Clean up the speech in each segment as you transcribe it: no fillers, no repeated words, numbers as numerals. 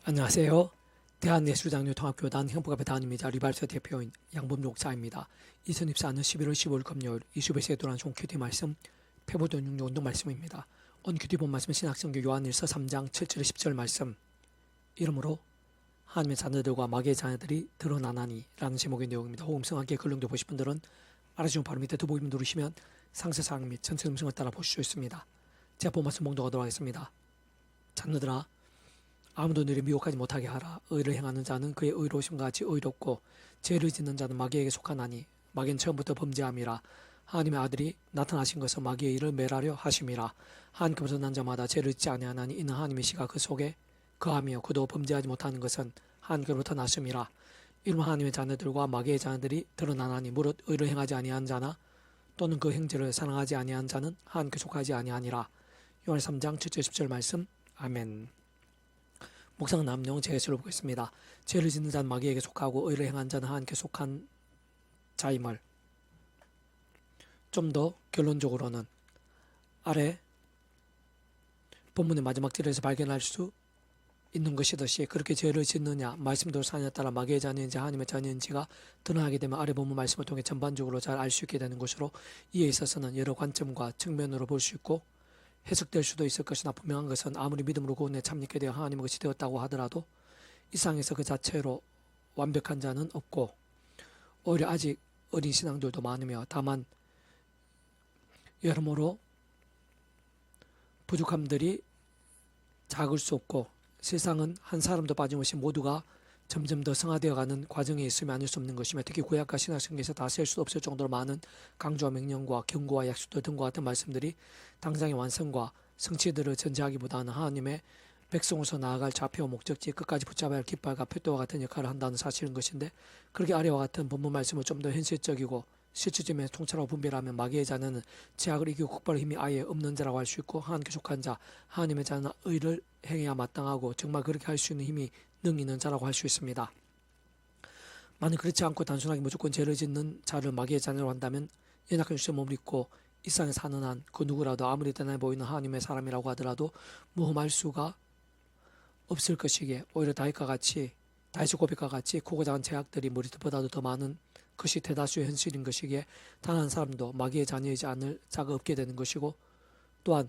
안녕하세요. 대한예술장로통합교단 형법협회 담임이자 리발서 대표인 양범목사입니다. 2024년 11월 15일 금요일 이슈베이스에 돌아온 종 큐티 말씀 패보던 육류 운동 말씀입니다. 오늘 큐티 본 말씀은 신약성경 요한일서 3장 7절 10절 말씀 이름으로 하나님의 자녀들과 마귀의 자녀들이 드러나나니 라는 제목의 내용입니다. 호음성 함께 글렁도 보실 분들은 알아주시면 바로 밑에 두보기만 누르시면 상세사항 및 전체 음성을 따라 보실 수 있습니다. 제가 본 말씀 봉독하도록 하겠습니다. 자녀들아 아무도 너를 미혹하지 못하게 하라. 의를 행하는 자는 그의 의로우심과 같이 의롭고 죄를 짓는 자는 마귀에게 속하나니 마귀는 처음부터 범죄함이라. 하나님의 아들이 나타나신 것은 마귀의 일을 멸하려 하심이라. 하나님께서 난 자마다 죄를 짓지 아니하나니 이는 하나님의 시가 그 속에 거하며 그도 범죄하지 못하는 것은 하나님께로부터 났음이라. 이는 하나님의 자녀들과 마귀의 자녀들이 드러나나니 무릇 의를 행하지 아니한 자나 또는 그 행제를 사랑하지 아니한 자는 하나님께 속하지 아니하니라. 요한 3장 7절 10절 말씀. 아멘. 묵상 남용 제시를 보겠습니다. 죄를 짓는 자는 마귀에게 속하고 의를 행한 자는 하나님께 속한 자임을 좀 더 결론적으로는 아래 본문의 마지막 절에서 발견할 수 있는 것이듯이 그렇게 죄를 짓느냐 말씀대로 사느냐에 따라 마귀의 자녀인지 하나님의 자녀인지가 드러나게 되면 아래 본문 말씀을 통해 전반적으로 잘 알 수 있게 되는 것으로 이에 있어서는 여러 관점과 측면으로 볼 수 있고 해석될 수도 있을 것이나 분명한 것은 아무리 믿음으로 구원에 참여하게 되어 하나님의 것이 되었다고 하더라도 이 세상에서 그 자체로 완벽한 자는 없고 오히려 아직 어린 신앙들도 많으며 다만 여러모로 부족함들이 작을 수 없고 세상은 한 사람도 빠짐없이 모두가 점점 더 성화되어가는 과정에 있으면 아닐 수 없는 것이며 특히 구약과 신약성경에서 다 셀 수 없을 정도로 많은 강조와 명령과 경고와 약속들 등과 같은 말씀들이 당장의 완성과 성취들을 전제하기보다는 하나님의 백성으로서 나아갈 좌표와 목적지 끝까지 붙잡아야 할 깃발과 표도와 같은 역할을 한다는 사실인 것인데 그렇게 아래와 같은 본문 말씀을 좀 더 현실적이고 실질적인 통찰하고 분별하면 마귀의 자녀는 죄악을 이기고 국발의 힘이 아예 없는 자라고 할 수 있고 하나님께 속한 자 하나님의 자는 의를 행해야 마땅하고 정말 그렇게 할 수 있는 힘이 능히 있는 자라고 할 수 있습니다. 만약 그렇지 않고 단순하게 무조건 죄를 짓는 자를 마귀의 자녀로 한다면 연약한 주의 몸을 입고 이 세상에 사는 한 그 누구라도 아무리 대단해 보이는 하나님의 사람이라고 하더라도 모험할 수가 없을 것이기에 오히려 다윗의 고백과 같이 크고 작은 죄악들이 머리털보다도 더 많은 것이 대다수의 현실인 것이기에 단 한 사람도 마귀의 자녀이지 않을 자가 없게 되는 것이고 또한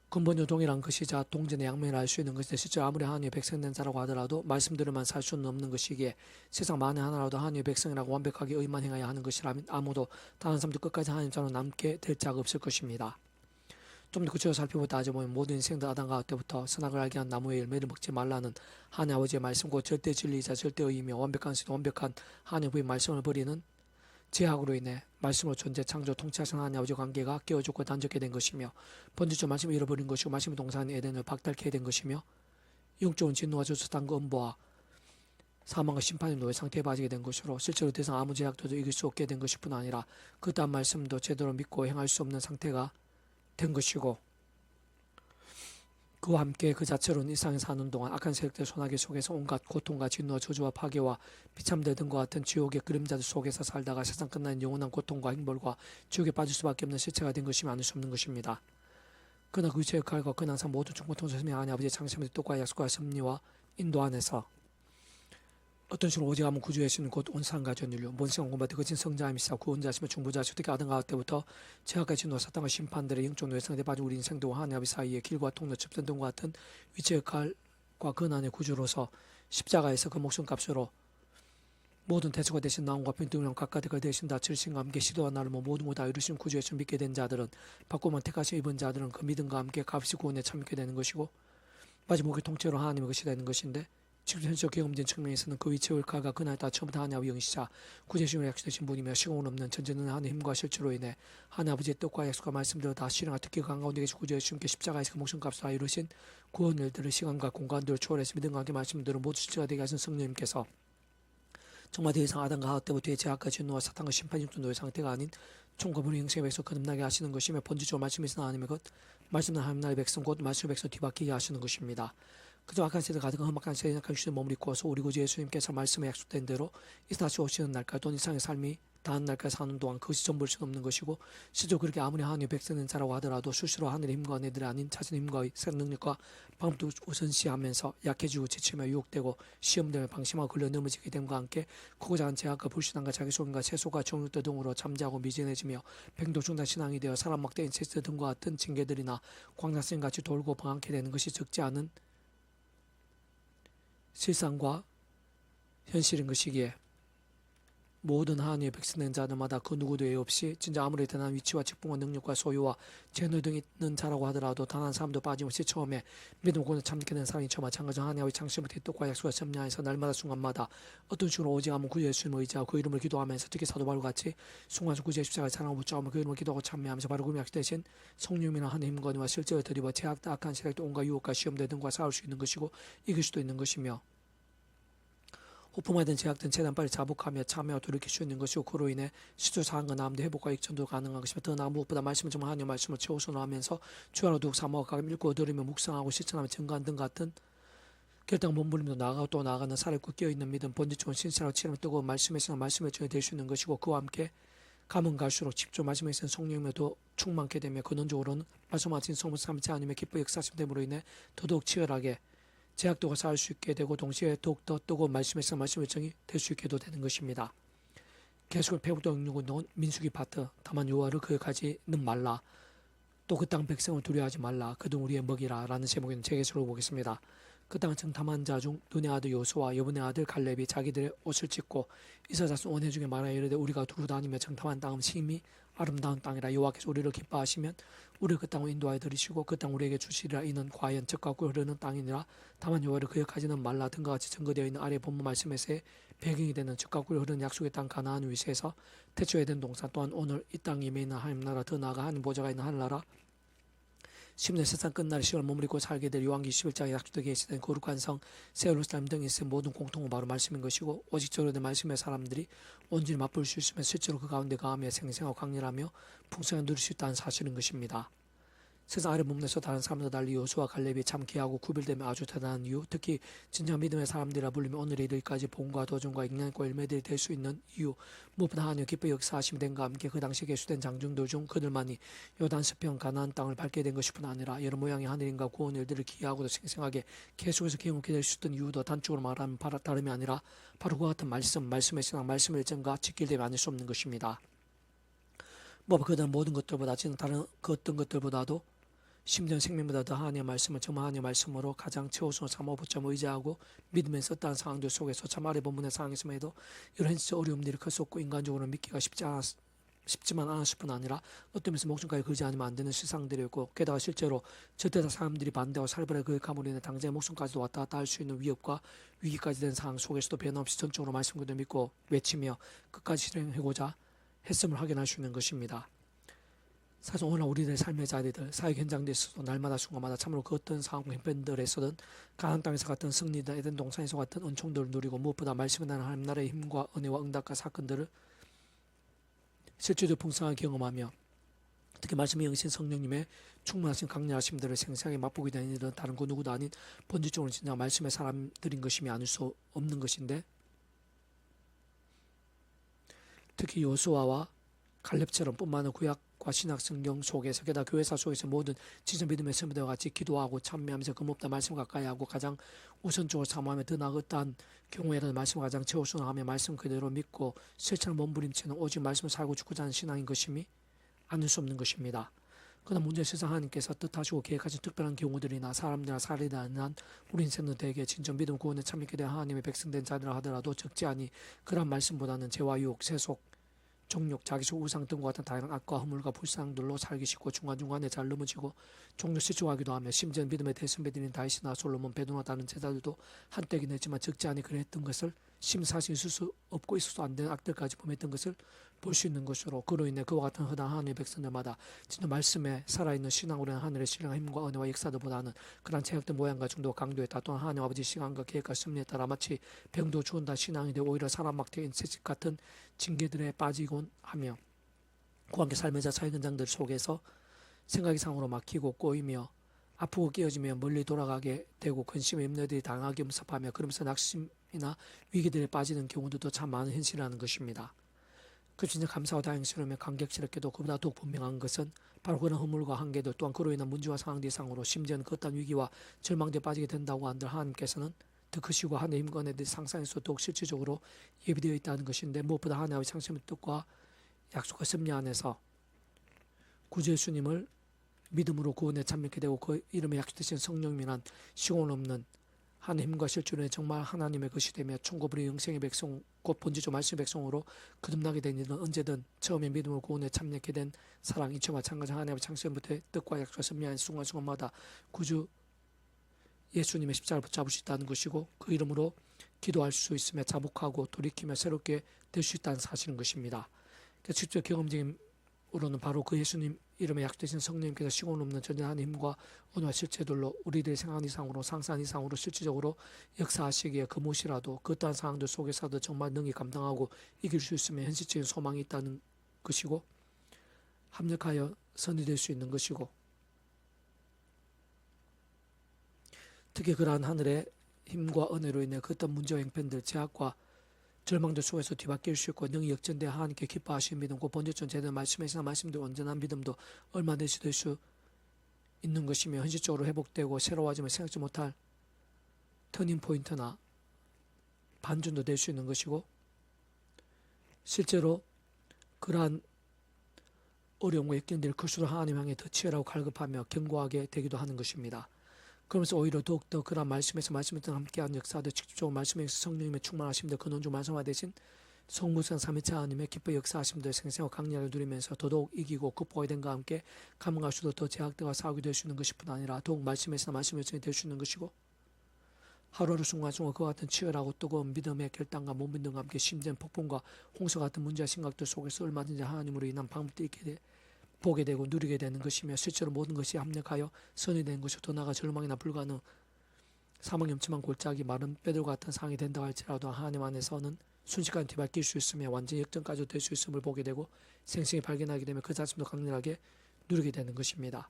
근본적으로 동일한 것이자 동전의 양면을 알 수 있는 것인데 실제 아무리 하나님의 백성된 자라고 하더라도 말씀대로만 살 수는 없는 것이기에 세상 만에 하나라도 하나님의 백성이라고 완벽하게 의만 행해야 하는 것이라면 아무도 다른 사람도 끝까지 하나님 자로 남게 될 자가 없을 것입니다. 좀 더 구체적으로 살펴보다 보면 모든 인생들 아담과 때부터 선악을 알게 한 나무의 열매를 먹지 말라는 하나님 아버지의 말씀 곧 절대 진리이자 절대 의이며 완벽한 수도 완벽한 하나님 부의 말씀을 버리는 죄악으로 인해 말씀으로 존재 창조 통치하신 하나님 아버지 관계가 깨어졌고 단절게 된 것이며 번지적 말씀을 잃어버린 것이고 말씀이 동사하는 에덴을 박탈케 된 것이며 영적인 진노와 저주탄과 음보와 사망과 심판의 노예 상태에 빠지게 된 것으로 실제로 더 이상 아무 죄악도 이길 수 없게 된 것일 뿐 아니라 그딴 말씀도 제대로 믿고 행할 수 없는 상태가 된 것이고 그와 함께 그 자체로는 이 세상에 사는 동안 악한 세력들 소나기 속에서 온갖 고통과 진노와 저주와 파괴와 비참들 등과 같은 지옥의 그림자들 속에서 살다가 세상 끝나는 영원한 고통과 형벌과 지옥에 빠질 수밖에 없는 실체가 된 것이면 아닐 수 없는 것입니다. 그러나 그 위치의 역할과 그는 항상 모든 중고통소심의 하나님 아버지의 창심의 뜻과 약속과 섭리와 인도 안에서 어떤 식으로 오직함은 구주의 신은 곧 온상과 전율류 본성은 공부할 때 거친 성자임이사 구원자시며 중보자시며 특히 아담과 때부터 죄악과 진노 사탄과 심판들의 영적 노예상에 빠진 우리 인생들과 하나님 아버지 사이에 길과 통로 접선 등과 같은 위치의 역할과 근한의 구주로서 십자가에서 그 목숨값으로 모든 대처가 되신 나온과 빈둥이랑 각가대가 되신 다 질신과 함께 시도와 나름을 모든 것 다 이루신 구주의 신 믿게 된 자들은 바꾸면 택하신 입은 자들은 그 믿음과 함께 값이 구원에 참게 되는 것이고 마지막에 통째로 하나님의 것이 되는 것인데 지금 현실적 경험된 측면에서는 그 위치의 역할과 그날 다 처음부터 하나님의 영시자 구제심을 약속되신 분이며 시공은 없는 전제는 하나님의 힘과 실체로 인해 하나님 아버지의 뜻과 약속과 말씀대로 다 실행하 특히 그 한가운데 계신 구주의 주님께 십자가에서 그 목숨값을 다 이루신 구원 일들을 시간과 공간들을 초월해서 믿음과 함께 말씀들을 모두 실체가 되게 하신 성령님께서 정말 더 이상 아담과 하와 때부터의 죄악과 진노와 사탄과 심판 영적 노예 상태가 아닌 총과 불의 형식에 백성 거듭나게 하시는 것이며 번지적으로 말씀에서 하나님의 것 말씀은 하나님 나라의 백성 곧 말씀의 백성 뒤바뀌게 하시는 것입니다. 그저 악한 세대 가득 험악한 세대 약한 주의 몸을 입고서 우리 구주 예수님께서 말씀에 약속된 대로 이 다시 오시는 날까지 또 이상의 삶이 다음 날까지 사는 동안 그것이 전부일 수는 없는 것이고, 실제로 그렇게 아무리 하나님의 백성인 자라고 하더라도 수시로 하늘의 힘과 은혜들이 아닌 자신의 힘과 생 능력과 방법도 우선시하면서 약해지고 지치며 유혹되고 시험되며 방심하고 걸려 넘어지게 됨과 함께 크고 작은 제약과 불신앙과 자기소개과 세속과 정욕도 등으로 잠자고 미진해지며 뱅도 중단 신앙이 되어 사람 막대 인체스 등과 같은 징계들이나 광야성같이 돌고 방황케 되는 것이 적지 않은 실상과 현실인 것이기에 모든 하나님의 백성된 자들마다 그 누구도 예외 없이 진짜 아무리 대단한 위치와 직분과 능력과 소유와 재능 등이 있는 자라고 하더라도 단 한 사람도 빠짐없이 처음에 믿음 고는 참게 된 사람이 저 마찬가지 하나님의 창시부터 뜻과 약속과 섭리하에서 날마다 순간마다 어떤 식으로 오직 아무 구주 예수님을 의지하고 그 이름을 기도하면서 특히 사도 바울과 같이 순간순 구주의 십자가를 사랑하고 붙잡으며 그 이름을 기도하고 참여하면서 바로 그 약대신 성령이나 하나님 힘과 은혜와 실제로 드리고 제약도 악한 세력도 온갖 유혹과 시험들 등과 싸울 수 있는 것이고 이길 수도 있는 것이며 호품화된 제약된 재단 빨리 자복하며 참여하고 돌이킬 수 있는 것이고 그로 인해 시조사한과 남도 회복과 익전도 가능한 것이며 더 나아 무엇보다 말씀을 정말 하나님의 말씀을 최우선으로 하면서 주하로 더욱 사모하고 가끔 읽고 들으며 묵상하고 실천하며 증거한 등 같은 결단 몸부림도 나아가고 또 나아가는 살아있고 깨어있는 믿음 번지처럼 신실하고 치열하며 뜨거운 말씀의 시간 말씀의 전이 될 수 있는 것이고 그와 함께 가면 갈수록 집중 말씀에 있는 성령이며 더 충만케 되며 근원적으로는 말씀하신 성부 삼체 하나님의 기뻐 역사심됨으로 인해 더더욱 치열하게 제약도가 쌓을 수 있게 되고 동시에 더욱더 뜨거운 말씀에서 말씀의 정이 될 수 있게도 되는 것입니다. 계속 배부도 응용운동은 민수기 파트 다만 여호와를 거역하지는 말라 또 그 땅 백성을 두려워하지 말라 그들 우리의 먹이라 라는 제목의 재개설을 보겠습니다. 그 땅은 정탐한 자 중 눈의 아들 요수와 여분의 아들 갈렙이 자기들의 옷을 찢고 이사자손 원해 중에 말하여 이르되 우리가 두루 다니며 정탐한 땅은 심히 아름다운 땅이라 여호와께서 우리를 기뻐하시면 우리를 그 땅을 인도하여 들이시고 그 땅 우리에게 주시리라 이는 과연 적과 꿀 흐르는 땅이니라 다만 여호와를 거역하지는 말라 등과 같이 증거되어 있는 아래 본문 말씀에서의 배경이 되는 적과 꿀 흐르는 약속의 땅 가나안 위세에서 태초에 된 동산 또한 오늘 이 땅에 있는 하나님 나라 더 나아가 하나님 보좌가 있는 하늘나라 심내 세상 끝날 시월 머무르고 살게 될 요한기 11장에 약속되어 계시된 거룩한 성 세월루살렘 등이 있을 모든 공통은 바로 말씀인 것이고 오직 저로 된 말씀의 사람들이 온전히 맛볼 수 있으며 실제로 그 가운데 가하며 생생하고 강렬하며 풍성하게 누릴 수 있다는 사실인 것입니다. 세상 아래 몸에서 다른 사람들과 달리 요수와 갈렙이 참 귀하고 구별되며 아주 대단한 이유 특히 진정 믿음의 사람들이라 불리며 오늘에 이르기까지 본과 도전과 인간과 열매들이 될 수 있는 이유 무엇보다 하나님 기뻐 역사하심이 된과 함께 그 당시 계수된 장중들 중 그들만이 요단 서편 가나안 땅을 밟게 된 것뿐 아니라 여러 모양의 하늘인과 구원 일들을 기하고도 생생하게 계속해서 경험하게 될 수 있던 이유도 단적으로 말하면 다름이 아니라 바로 그와 같은 말씀의 신앙 말씀의 일정과 직결되면 아닐 수 없는 것입니다. 그들은 모든 것들보다 지는 다른 그 어떤 것들보다도 심지어 생명보다 더 하나님의 말씀을 정말 하나님의 말씀으로 가장 최우선으로 삼아 붙잡아 의지하고 믿으면 썼다는 상황들 속에서 참 아래 본문의 상황에서도 이런 현실적 어려움들이 클 수 없고 인간적으로 믿기가 쉽지만 않았을 뿐 아니라 어떤 면에서 목숨까지 걸지 않으면 안 되는 실상들이었고 게다가 실제로 저때다 사람들이 반대하고 살벌하게 거역함으로 인해 당장의 목숨까지도 왔다 갔다 할 수 있는 위협과 위기까지 된 상황 속에서도 변함없이 전적으로 말씀 그대로 믿고 외치며 끝까지 실행하고자 했음을 확인할 수 있는 것입니다. 사실 오늘날 우리들의 삶의 자리들, 사회 현장에 있어서 날마다 순간마다 참으로 그 어떤 상황 형편들에서든 가나안 땅에서 같은 승리들, 에덴 동산에서 같은 은총들을 누리고 무엇보다 말씀에 나는 하나님 나라의 힘과 은혜와 응답과 사건들을 실제로 풍성하게 경험하며 특히 말씀에 영신 성령님의 충만하신 강렬하심들을 생생하게 맛보게 되는 일은 다른 그 누구도 아닌 본질적으로 진짜 말씀의 사람들인 것임이 아닐 수 없는 것인데 특히 요수아와 갈렙처럼 뿐만 아니라 구약과 신약 성경 속에서 게다가 교회사 속에서 모든 진짜 믿음의 선배들과 같이 기도하고 참여하면서 그 무엇보다 말씀 가까이 하고 가장 우선적으로 사모하며 더 나아갔다는 경우에는 말씀을 가장 최우선으로 하며 말씀 그대로 믿고 실천을 몸부림치는 오직 말씀을 살고 죽고자 하는 신앙인 것임이 아닐 수 없는 것입니다. 그러나 문제 세상 하나님께서 뜻하시고 계획하신 특별한 경우들이나 사람들이나 사례나 한 우리 인생들에게 진정 믿음 구원에 참여하게 된 하나님의 백성된 자들라 하더라도 적지 않이 그런 말씀보다는 죄와 유혹, 세속, 종욕, 자기속 우상 등과 같은 다양한 악과 허물과 불상들로 살기 쉽고 중간중간에 잘 넘어지고 종료 실족하기도 하며 심지어 믿음의 대선배들인 다윗이나 솔로몬, 베드로나 다른 제자들도 한때긴 했지만 적지 않이 그랬던 것을 심사실 있을 수 없고 있을 수 안 되는 악들까지 범했던 것을 볼 수 있는 것으로 그로 인해 그와 같은 허다한 하나님의 백성들마다 진짜 말씀에 살아있는 신앙으로 는 하늘의 신령한 힘과 은혜와 역사들보다는 그런 제약된 모양과 정도와 강도에 또한 하나님 아버지 시간과 계획과 섭리에 따라 마치 병도 죽은다 신앙이 되어 오히려 사람 막대인 새집 같은 징계들에 빠지곤 하며 그와 함께 삶의 자차의 현장들 속에서 생각이 상으로 막히고 꼬이며 아프고 깨어지며 멀리 돌아가게 되고 근심의 염려들이 당하게 엄습하며 그러면서 낙심이나 위기들에 빠지는 경우들도 참 많은 현실이라는 것입니다. 그 진짜 감사와 다행스러우며 감격스럽게도 그보다 더욱 분명한 것은 바로 그런 허물과 한계들 또한 그로 인한 문제와 상황들 이상으로 심지어는 그딴 위기와 절망에 빠지게 된다고 한들 하나님께서는 더 크시고 하나님의 힘과 은혜들이 상상에서 더욱 실질적으로 예비되어 있다는 것인데, 무엇보다 하나님의 창심의 뜻과 약속과 섭리 안에서 구주 예수님을 믿음으로 구원에 참여하게 되고 그 이름에 약속되신 성령님이란 시공 없는 하나님의 힘과 실제로 정말 하나님의 것이 되며 천국으로 영생의 백성 곧 본질적 말씀의 백성으로 거듭나게 된 일은 언제든 처음에 믿음으로 구원에 참여하게 된 사랑 이처 마찬가지 하나님의 창세부터의 뜻과 약속과 섭리하는 순간순간마다 구주 예수님의 십자가를 붙잡을 수 있다는 것이고, 그 이름으로 기도할 수 있으며 자복하고 돌이키며 새롭게 될 수 있다는 사실인 것입니다. 직접 경험적으로는 바로 그 예수님 이름에 약속되신 성령님께서 시공 없는 전능한 힘과 은혜와 실체들로 우리들의 생각 이상으로 상상 이상으로 실질적으로 역사하시기에 그 무엇이라도 그 어떠한 상황들 속에서도 정말 능히 감당하고 이길 수 있으며 현실적인 소망이 있다는 것이고, 합력하여 선이 될 수 있는 것이고, 특히 그러한 하늘의 힘과 은혜로 인해 그 어떤 문제와 형편들, 제약과 절망들 속에서 뒤바뀔 수 있고 능히 역전되어 하나님께 기뻐하시는 믿음, 그 번제전 제대로 말씀하시는 말씀도 온전한 믿음도 얼마든지 될 수 있는 것이며, 현실적으로 회복되고 새로워지면 생각지 못할 터닝포인트나 반전도 될 수 있는 것이고, 실제로 그러한 어려움과 역경들이 클수록 하나님 향해 더 치열하고 갈급하며 견고하게 되기도 하는 것입니다. 그러면서 오히려 더욱더 그런 말씀에서 함께하는 역사도 직접적으로 말씀에서 성령님의 충만하심도 근원적 말씀화 되신 성부성 삼위체 하나님의 기뻐 역사하심도 생생하고 강렬하게 누리면서 더더욱 이기고 극복하게 된과 함께 감흥할수록 더 제약들과 싸우게 될 수 있는 것뿐 아니라 더욱 말씀에서 말씀의 여정이 될 수 있는 것이고, 하루하루 순간순간 그와 같은 치열하고 뜨거운 믿음의 결단과 못 믿음과 함께 심지어는 폭풍과 홍수 같은 문제와 심각들 속에서 얼마든지 하나님으로 인한 방법도 있게 보게 되고 누리게 되는 것이며, 실제로 모든 것이 합력하여 선이 되는 것이 더 나아가 절망이나 불가능, 사망이 엄침한 골짜기, 마른 뼈들 같은 상황이 된다 할지라도 하나님 안에서는 순식간에 뒤바뀔 수 있으며 완전히 역전까지 될 수 있음을 보게 되고 생생히 발견하게 되면 그 자신도 강렬하게 누리게 되는 것입니다.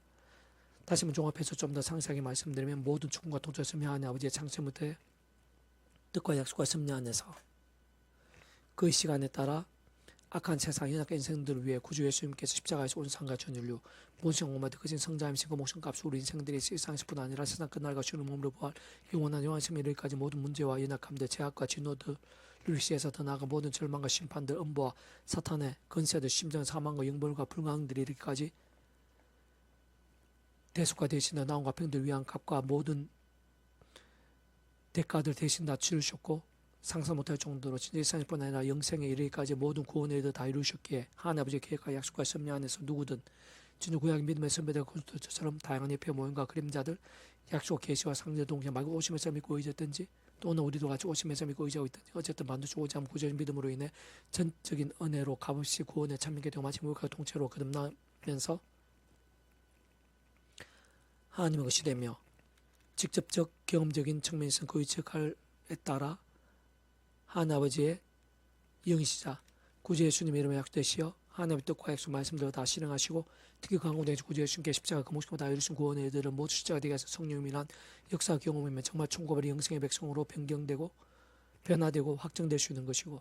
다시 한번 종합해서 좀 더 상세하게 말씀드리면, 모든 축복과 통찰성이 하나님 아버지의 창세부터의 뜻과 약속과 섭리 안에서 그 시간에 따라 악한 세상 연약한 인생들을 위해 구주 예수님께서 십자가에서 온 상과 전 인류 모든 영혼마다 그진 성자임신 그 목숨값을 우리 인생들이 세상에서뿐 아니라 세상 끝날과 주는 몸으로 부활 영원한 영원심에 이르기까지 모든 문제와 연약함들, 제약과 진노들을 위시해서 더 나아가 모든 절망과 심판들, 음보와 사탄의 건세들, 심정 사망과 영벌과 불가능들이 이르기까지 대속과 대신 나온과 병들 위한 값과 모든 대가들 대신 다 치르셨고, 상상 못할 정도로 진짜 일상뿐 아니라 영생에 이르기까지 모든 구원의 일을 다 이루셨기에 하나님 아버지의 계획과 약속과 섭리 안에서 누구든 진짜 구약 믿음의 선배들 그리스도처럼 다양한 옆에 모임과 그림자들, 약속 계시와 상대 동생 말고 오심에서 믿고 의졌든지, 또 오늘 우리도 같이 오심에서 믿고 의지하고 있든지, 어쨌든 반드시 오지 않고 구절의 믿음으로 인해 전적인 은혜로 값없이 구원에 참여하게 되고 마치 무역과 통째로 거듭나면서 하나님의 것이 되며, 직접적 경험적인 측면에서는 그 위치에 따라 하나님 아버지의 영이시자 구주 예수님의 이름에 약속되시어 하나님의 뜻과 약속 말씀대로 다 실행하시고, 특히 그 항공대에서 구주 예수님께 십자가 그 목숨을 다 이루신 구원의 일들을 모두 십자가 되게 해서 성령님이란 역사 경험이면 정말 천국의 영생의 백성으로 변경되고 변화되고 확정될 수 있는 것이고,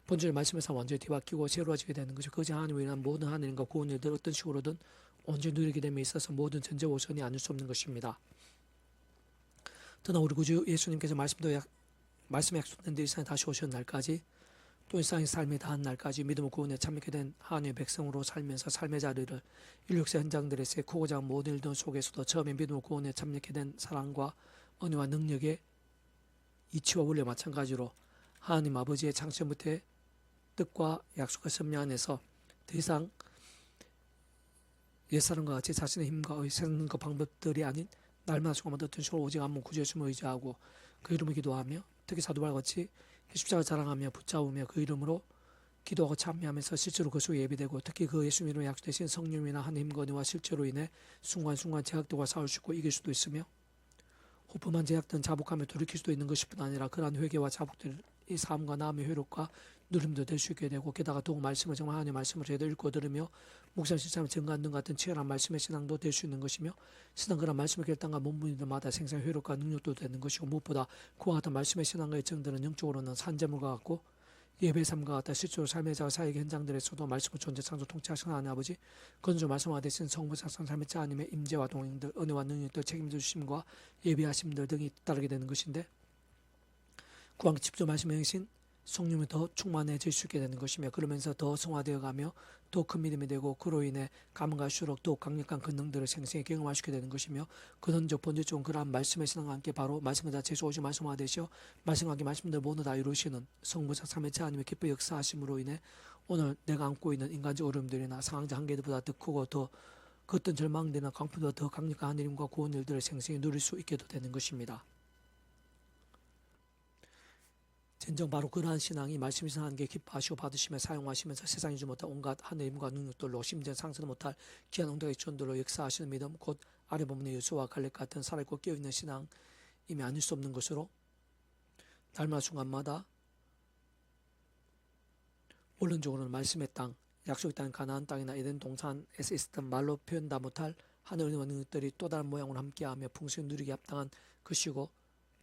본질 말씀에서 완전히 뒤바뀌고 새로워지게 되는 것이고, 그저 하나님을 위한 모든 하나님과 구원의 일들 어떤 식으로든 온전히 누리게 됨에 있어서 모든 전제 오선이 아닐 수 없는 것입니다. 더나 우리 구주 예수님께서 말씀에 약속된 데 이상에 다시 오신 날까지, 또 일상의 삶에 다한 날까지 믿음을 구원에 참여하게 된 하나님의 백성으로 살면서 삶의 자리를 인류역사 현장들에서의 크고 작은 모든 일들 속에서도 처음에 믿음을 구원에 참여하게 된 사랑과 은혜와 능력의 이치와 원리와 마찬가지로 하나님 아버지의 창세부터의 뜻과 약속과 섭리 안에서 더 이상 옛사람과 같이 자신의 힘과 의사는 그 방법들이 아닌 날마다 순간마다 어떤 식으로 오직 한번 구주 예수님을 의지하고 그 이름을 기도하며, 특히 사도바울같이 십자가를 자랑하며 붙잡으며 그 이름으로 기도하고 참여하면서 실제로 그 속에 예비되고, 특히 그 예수님 이름으로 약속되신 성령이나 하나님과 은혜와 실제로 인해 순간순간 제약들과 싸울 수 있고 이길 수도 있으며, 호프만 제약들은 자복하며 돌이킬 수도 있는 것뿐 아니라 그러한 회개와 자복들이 삶과 나음의 회복과 누림도 될 수 있게 되고, 게다가 더욱 말씀을 정말 하나님의 말씀을 제대로 읽고 들으며 묵상 실천하며 증거하는 같은 치열한 말씀의 신앙도 될 수 있는 것이며, 신앙 그런 말씀의 결단과 몸부림들마다 생생한 회복과 능력도 되는 것이고, 무엇보다 그와 같은 말씀의 신앙과 열정들은 영적으로는 산재물과 같고 예배 삶과 같다 실제로 삶의 자 사역 현장들에서도 말씀을 존재 창조 통치하시는 하나님 아버지 건조 말씀하되신 성부 작성 삶의 자 하나님의 임재와 동행들 은혜와 능력들 책임져 주심과 예비하심들 등이 따르게 되는 것인데 구왕 집중하시며 행신 성령이 더 충만해질 수 있게 되는 것이며 그러면서 더 성화되어 가며 더 큰 믿음이 되고 그로 인해 가면 갈수록 더욱 강력한 권능들을 생생히 경험할 수 있게 되는 것이며 근원적 본질적인 그러한 말씀의 신앙과 함께 바로 말씀을 다 제수오시 말씀화되시어 말씀하기 말씀들 모두 다 이루시는 성부자 삼위체 하나님의 기뻐 역사하심으로 인해 오늘 내가 안고 있는 인간적 어려움들이나 상황적 한계들보다 더 크고 더 그 어떤 절망들이나 강포보다 더 강력한 하느님과 구원 일들을 생생히 누릴 수 있게도 되는 것입니다. 진정 바로 그러한 신앙이 말씀이 전하는 게 기뻐하시고 받으시며 사용하시면서 세상이 주지 못할 온갖 하늘임과 능력들로 심지어 상상도 못할 귀한 엉덩이 천들로 역사하시는 믿음 곧 아래 부분의 여수와 갈렙 같은 살아있고 깨어있는 신앙임이 아닐 수 없는 것으로 날마다 순간마다 원론적으로는 말씀의 땅 약속의 땅 가나안 땅이나 에덴 동산에서 있었던 말로 표현 다 못할 하늘의 능력들이 또 다른 모양으로 함께하며 풍성히 누리기 합당한 것이고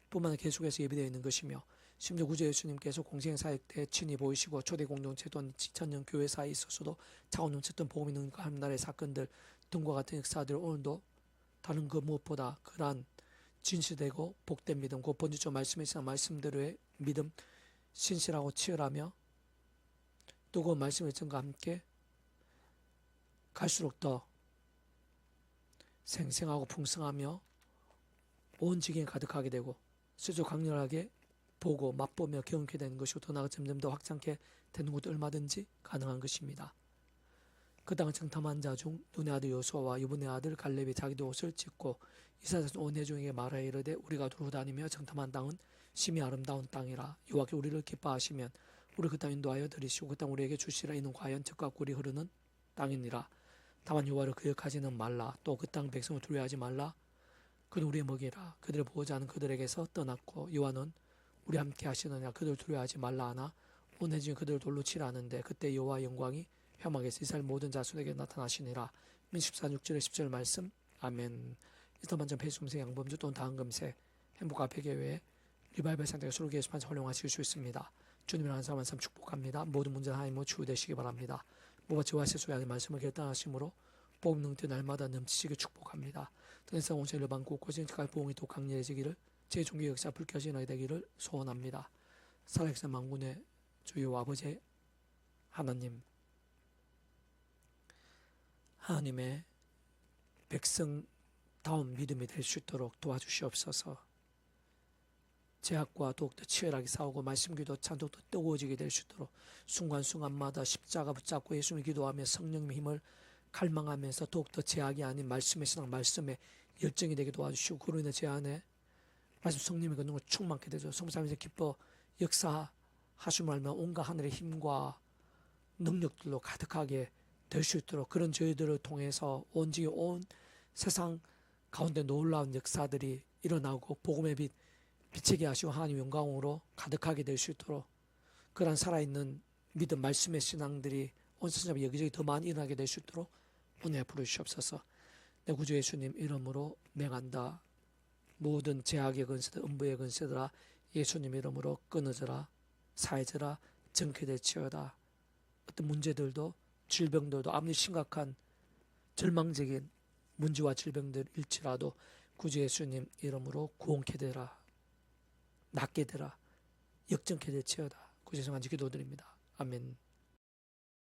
뿐만 아니라 계속해서 예비되어 있는 것이며 심지어 구주 예수님께서 공생사역 때 친히 보이시고 초대 공동체 또는 2000년 교회 사이에 있어서도 차고 넘쳤던 복음이 능력과 하나님의 사건들 등과 같은 역사들을 오늘도 다른 그 무엇보다 그러한 진실되고 복된 믿음 그 번주적 말씀에서 말씀대로의 믿음 신실하고 치열하며 뜨거운 말씀의 전과 함께 갈수록 더 생생하고 풍성하며 온 지경에 가득하게 되고 스스로 강렬하게 보고 맛보며 경험하게 되는 것이고 더 나아가 점점 더 확장케 되는 것도 얼마든지 가능한 것입니다. 그 땅을 정탐한 자 중 눈의 아들 여호수아와 유분의 아들 갈렙이 자기도 옷을 찢고 이스라엘 온 회중에게 말하여 이르되 우리가 두루 다니며 정탐한 땅은 심히 아름다운 땅이라 여호와께 우리를 기뻐하시면 우리 그 땅 인도하여 들이시고 그 땅 우리에게 주시라 이는 과연 적과 꿀이 흐르는 땅이니라. 다만 여호와를 기억하지는 말라. 또 그 땅 백성을 두려워하지 말라. 그는 우리의 먹이라. 그들을 보호자 하는 그들에게서 떠났고 여호와는 우리 함께 하시느냐. 그들을 두려워하지 말라 하나 온 회중이 그들을 돌로 치라 하는데 그때 여호와의 영광이 회막에서 이스라엘 모든 자손에게 나타나시니라. 민 14, 6절에 10절 말씀. 아멘. 이스터만전 폐수금세 양범주 또는 다한금세 행복과 폐교회 리바이벌 상태가 수로 게시판 활용하실 수 있습니다. 주님을 한 사람 한 사람 축복합니다. 모든 문제는 하나님으로 치유되시기 바랍니다. 모가 저와 세수의 말씀을 결단하심으로 복음 능태 날마다 넘치시길 축복합니다. 등에서 온실 일반 곳곳에 지금까지 보응이 더 강렬해지기를 제 종교 역사 불켜지나게 되기를 소원합니다. 살아계신 만군의 주여 아버지 하나님 하나님의 백성다운 믿음이 될 수 있도록 도와주시옵소서. 제약과 더욱더 치열하게 싸우고 말씀기도 찬독도 뜨거워지게 될 수 있도록 순간순간마다 십자가 붙잡고 예수님을 기도하며 성령님의 힘을 갈망하면서 더욱더 제약이 아닌 말씀의 신앙 말씀의 열정이 되게 도와주시고 그로 인해 제 안에 말씀 성령의 권능을 충만케 되죠. 성삼위에서 기뻐 역사하심을 알면 온갖 하늘의 힘과 능력들로 가득하게 될 수 있도록 그런 저희들을 통해서 온 세상 가운데 놀라운 역사들이 일어나고 복음의 빛 비치게 하시고 하나님 영광으로 가득하게 될 수 있도록 그러한 살아있는 믿음 말씀의 신앙들이 온 세상에 여기저기 더 많이 일어나게 될 수 있도록 은혜 부르시옵소서. 내 구주 예수님 이름으로 명한다. 모든 제약의 근세들 음부의 근세들아 예수님 이름으로 끊어져라 사해져라 정쾌되치어다. 어떤 문제들도 질병들도 아무리 심각한 절망적인 문제와 질병들일지라도 구주 예수님 이름으로 구원케 되라 낫게 되라 역정케 되치어다. 구주 예수님 간절히 기도드립니다. 아멘.